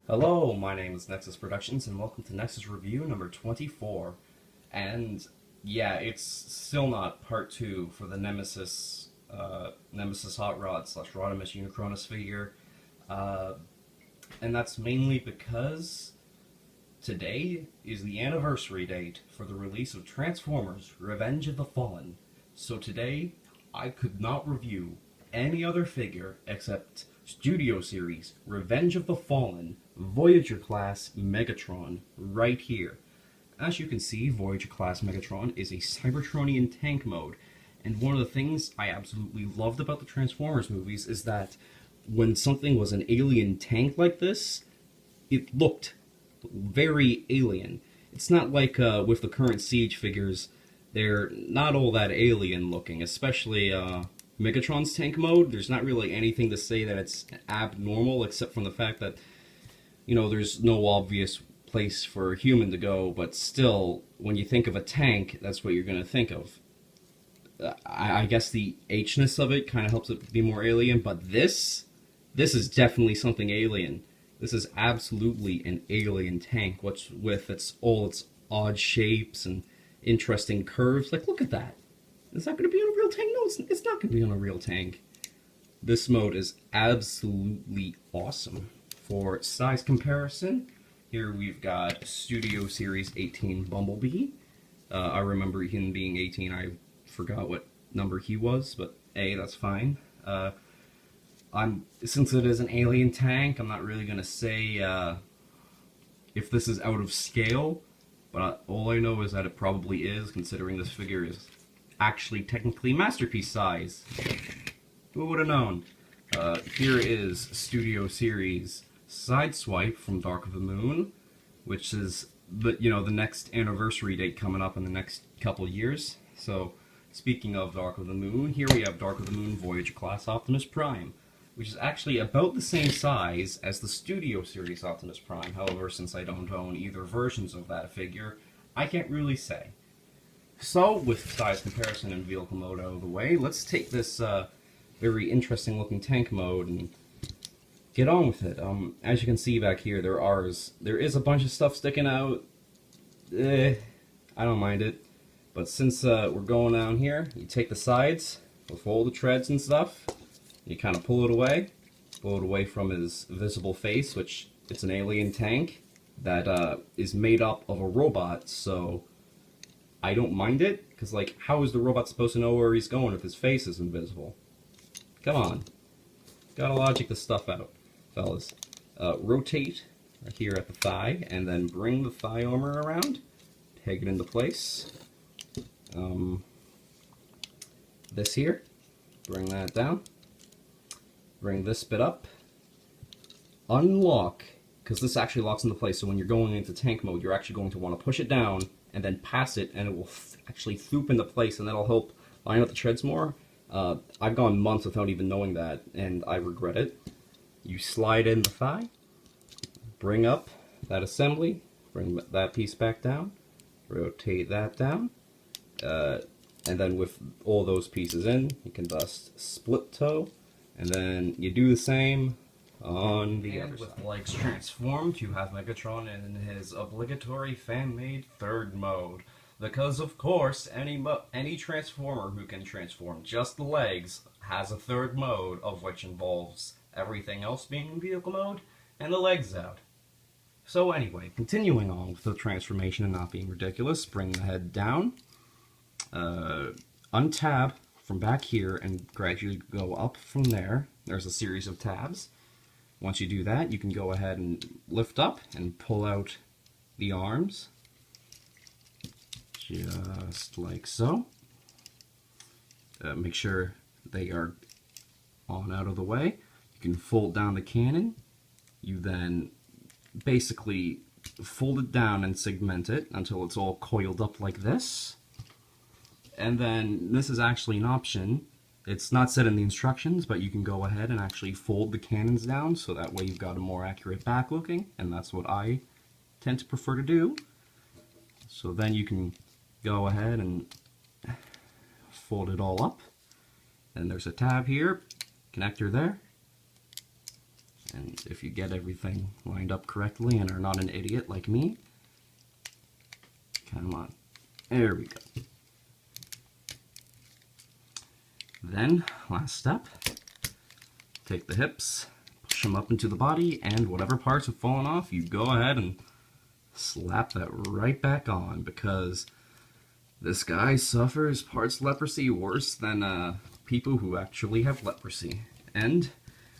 Hello, my name is Nexus Productions, and welcome to Nexus Review number 24. And yeah, it's still not part 2 for the Nemesis Hot Rod slash Rodimus Unicronus figure. Uh, and that's mainly because today is the anniversary date for the release of Transformers Revenge of the Fallen. So today, I could not review any other figure except Studio Series Revenge of the Fallen Voyager class Megatron right here. As you can see, Voyager class Megatron is a Cybertronian tank mode, and one of the things I absolutely loved about the Transformers movies is that when something was an alien tank like this, it looked very alien. It's not like with the current Siege figures, they're not all that alien looking, especially Megatron's tank mode. There's not really anything to say that it's abnormal except from the fact that, you know, there's no obvious place for a human to go, but still, when you think of a tank, that's what you're going to think of. I guess the H-ness of it kind of helps it be more alien, but this is definitely something alien. This is absolutely an alien tank, what's with all its odd shapes and interesting curves. Like, look at that. Is that going to be on a real tank? No, it's not going to be on a real tank. This mode is absolutely awesome. For size comparison, here we've got Studio Series 18 Bumblebee. I remember him being 18. I forgot what number he was, but hey, that's fine. Since it is an alien tank, I'm not really gonna say if this is out of scale, but all I know is that it probably is, considering this figure is actually technically masterpiece size. Who would have known? Here is Studio Series Sideswipe from Dark of the Moon, which is the next anniversary date coming up in the next couple years. So, speaking of Dark of the Moon, here we have Dark of the Moon Voyager class Optimus Prime, which is actually about the same size as the Studio Series Optimus Prime. However, since I don't own either versions of that figure, I can't really say. So, with size comparison and vehicle mode out of the way, let's take this very interesting looking tank mode and get on with it. As you can see back here, there is a bunch of stuff sticking out. I don't mind it. But since we're going down here, you take the sides with all the treads and stuff, you kind of pull it away from his visible face, which it's an alien tank that is made up of a robot, so I don't mind it, because, like, how is the robot supposed to know where he's going if his face is invisible? Come on. Gotta logic this stuff out, fellas. Rotate here at the thigh, and then bring the thigh armor around, peg it into place. This here, bring that down, bring this bit up, unlock, because this actually locks into place, so when you're going into tank mode, you're actually going to want to push it down and then pass it, and it will actually thoop into place, and that'll help line up the treads more. I've gone months without even knowing that, and I regret it. You slide in the thigh, bring up that assembly, bring that piece back down, rotate that down, and then with all those pieces in, you can just split toe, and then you do the same on the other side. With legs transformed, you have Megatron in his obligatory fan-made third mode. Because, of course, any Transformer who can transform just the legs has a third mode, of which involves everything else being in vehicle mode, and the legs out. So anyway, continuing on with the transformation and not being ridiculous, bring the head down, untab from back here, and gradually go up from there. There's a series of tabs. Once you do that, you can go ahead and lift up and pull out the arms, just like so. Make sure they are on out of the way. You can fold down the cannon. You then basically fold it down and segment it until it's all coiled up like this. And then this is actually an option. It's not set in the instructions, but you can go ahead and actually fold the cannons down, so that way you've got a more accurate back looking, and that's what I tend to prefer to do. So then you can go ahead and fold it all up. Then there's a tab here, connector there, And if you get everything lined up correctly and are not an idiot like me, come on, there we go. Then, last step, take the hips, push them up into the body, and whatever parts have fallen off, you go ahead and slap that right back on, because this guy suffers parts leprosy worse than people who actually have leprosy. And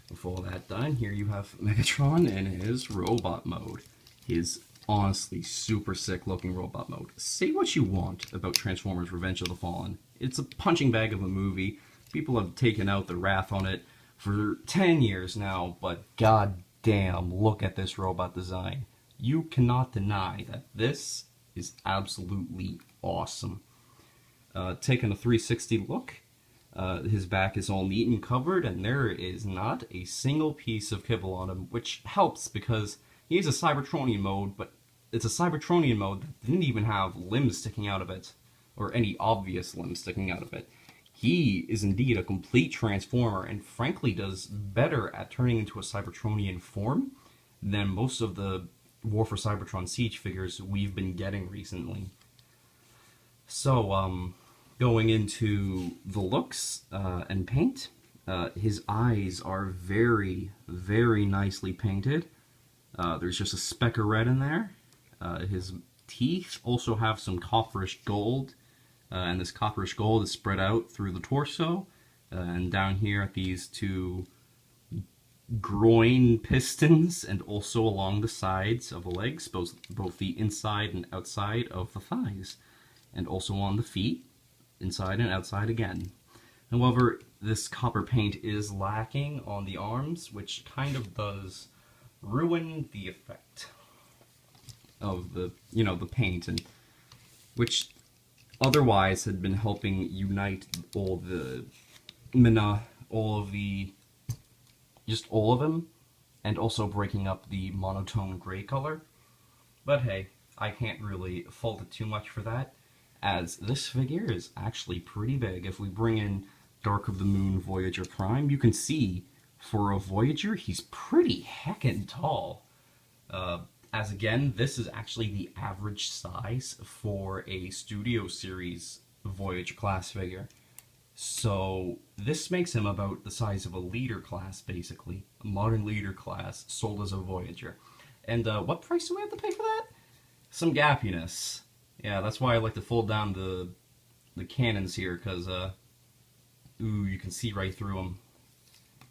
with all that done, here you have Megatron in his robot mode. His honestly super sick looking robot mode. Say what you want about Transformers Revenge of the Fallen. It's a punching bag of a movie. People have taken out the wrath on it for 10 years now, but god damn, look at this robot design. You cannot deny that this is absolutely awesome. Taking a 360 look, his back is all neat and covered, and there is not a single piece of kibble on him, which helps because he has a Cybertronian mode, but it's a Cybertronian mode that didn't even have limbs sticking out of it, or any obvious limbs sticking out of it. He is indeed a complete Transformer, and frankly does better at turning into a Cybertronian form than most of the War for Cybertron Siege figures we've been getting recently. So, going into the looks and paint, his eyes are very, very nicely painted. There's just a speck of red in there. His teeth also have some copperish gold, and this copperish gold is spread out through the torso, and down here at these two groin pistons, and also along the sides of the legs, both the inside and outside of the thighs, and also on the feet, inside and outside again. However, this copper paint is lacking on the arms, which kind of does ruin the effect of the, the paint, and which otherwise had been helping unite all the just all of them, and also breaking up the monotone gray color. But hey, I can't really fault it too much for that, as this figure is actually pretty big. If we bring in Dark of the Moon Voyager Prime, you can see for a Voyager, he's pretty heckin' tall. As again, this is actually the average size for a Studio Series Voyager class figure. So this makes him about the size of a leader class, basically. A modern leader class sold as a Voyager. And what price do we have to pay for that? Some gappiness. Yeah, that's why I like to fold down the cannons here, because, ooh, you can see right through them.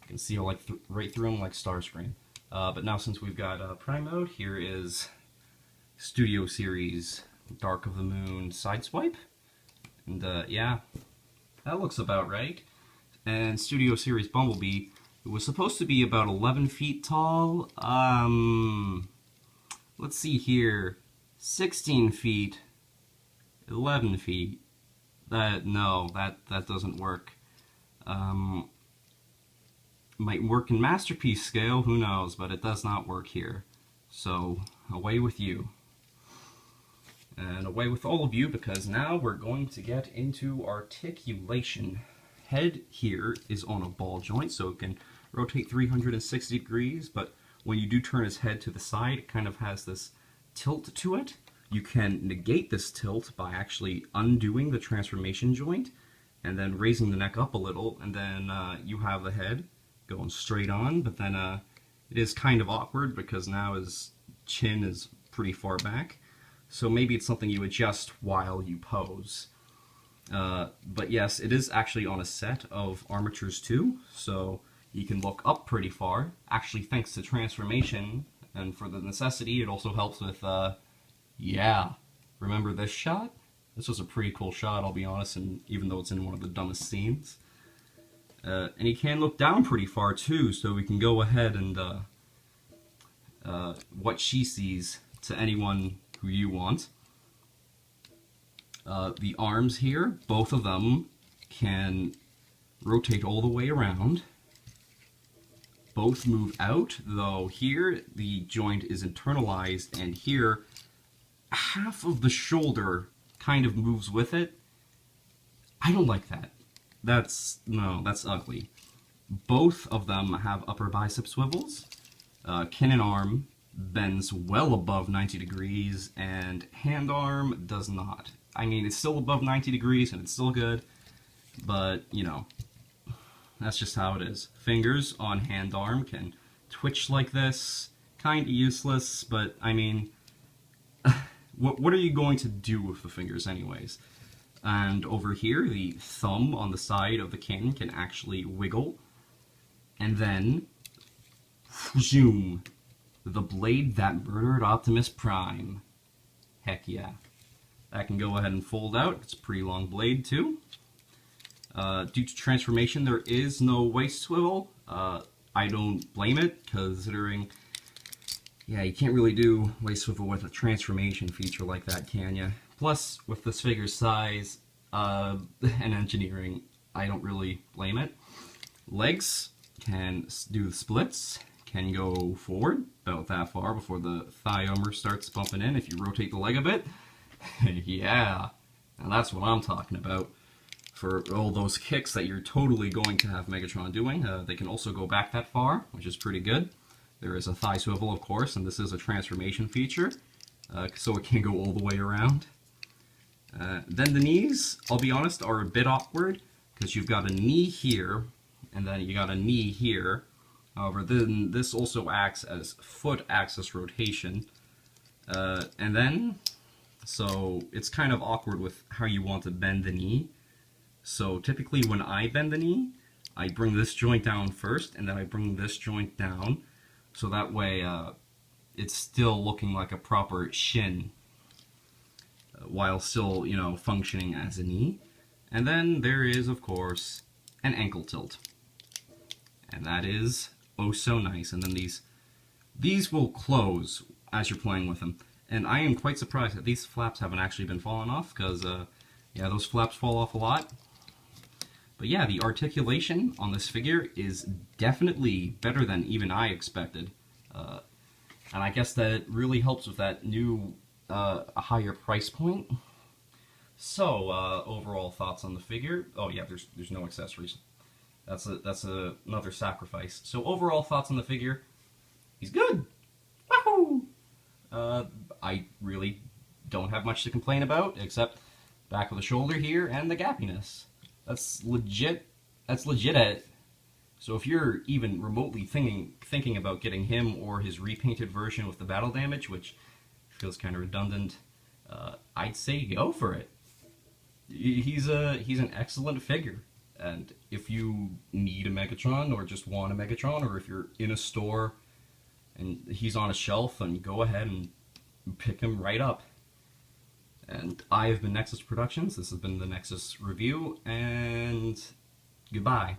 You can see right through them like Starscream. But now since we've got Prime Mode, here is Studio Series Dark of the Moon Sideswipe. And yeah, that looks about right. And Studio Series Bumblebee, it was supposed to be about 11 feet tall. Let's see here, 16 feet, 11 feet. No, that doesn't work. Might work in Masterpiece scale, who knows, but it does not work here. So, away with you. And away with all of you, because now we're going to get into articulation. Head here is on a ball joint, so it can rotate 360 degrees, but when you do turn his head to the side, it kind of has this tilt to it. You can negate this tilt by actually undoing the transformation joint, and then raising the neck up a little, and then you have the head going straight on, but then it is kind of awkward because now his chin is pretty far back, so maybe it's something you adjust while you pose. But yes, it is actually on a set of armatures too, so you can look up pretty far. Actually, thanks to transformation, and for the necessity, it also helps with, yeah, remember this shot? This was a pretty cool shot, I'll be honest, and even though it's in one of the dumbest scenes. And he can look down pretty far too, so we can go ahead and what she sees to anyone who you want. The arms here, both of them can rotate all the way around. Both move out, though here the joint is internalized, and here half of the shoulder kind of moves with it. I don't like that. No, that's ugly. Both of them have upper bicep swivels, Cannon arm bends well above 90 degrees, and hand arm does not. I mean, it's still above 90 degrees, and it's still good, but, you know, that's just how it is. Fingers on hand arm can twitch like this, kinda useless, but, I mean, what are you going to do with the fingers anyways? And over here, the thumb on the side of the cannon can actually wiggle, and then, zoom, the blade that murdered Optimus Prime. Heck yeah. That can go ahead and fold out. It's a pretty long blade too. Due to transformation, there is no waist swivel. I don't blame it, considering, yeah, you can't really do waist swivel with a transformation feature like that, can ya? Plus, with this figure's size and engineering, I don't really blame it. Legs can do the splits, can go forward about that far before the thigh armor starts bumping in if you rotate the leg a bit. Yeah, and that's what I'm talking about. For all those kicks that you're totally going to have Megatron doing, they can also go back that far, which is pretty good. There is a thigh swivel, of course, and this is a transformation feature, so it can go all the way around. Then the knees, I'll be honest, are a bit awkward, because you've got a knee here, and then you got a knee here. However, then this also acts as foot axis rotation. And then, so it's kind of awkward with how you want to bend the knee. So typically when I bend the knee, I bring this joint down first, and then I bring this joint down, so that way it's still looking like a proper shin, while still, you know, functioning as a knee. And then there is, of course, an ankle tilt. And that is oh so nice. And then these will close as you're playing with them. And I am quite surprised that these flaps haven't actually been falling off, because, yeah, those flaps fall off a lot. But yeah, the articulation on this figure is definitely better than even I expected. And I guess that really helps with that new, higher price point. So, overall thoughts on the figure. Oh yeah, there's no accessories. That's another sacrifice. So overall thoughts on the figure. He's good. Wahoo! I really don't have much to complain about, except back of the shoulder here and the gappiness. That's legit. That's legit. So if you're even remotely thinking about getting him or his repainted version with the battle damage, which feels kind of redundant, I'd say go for it. He's an excellent figure. And if you need a Megatron, or just want a Megatron, or if you're in a store and he's on a shelf, then go ahead and pick him right up. And I have been Nexus Productions. This has been the Nexus review, and goodbye.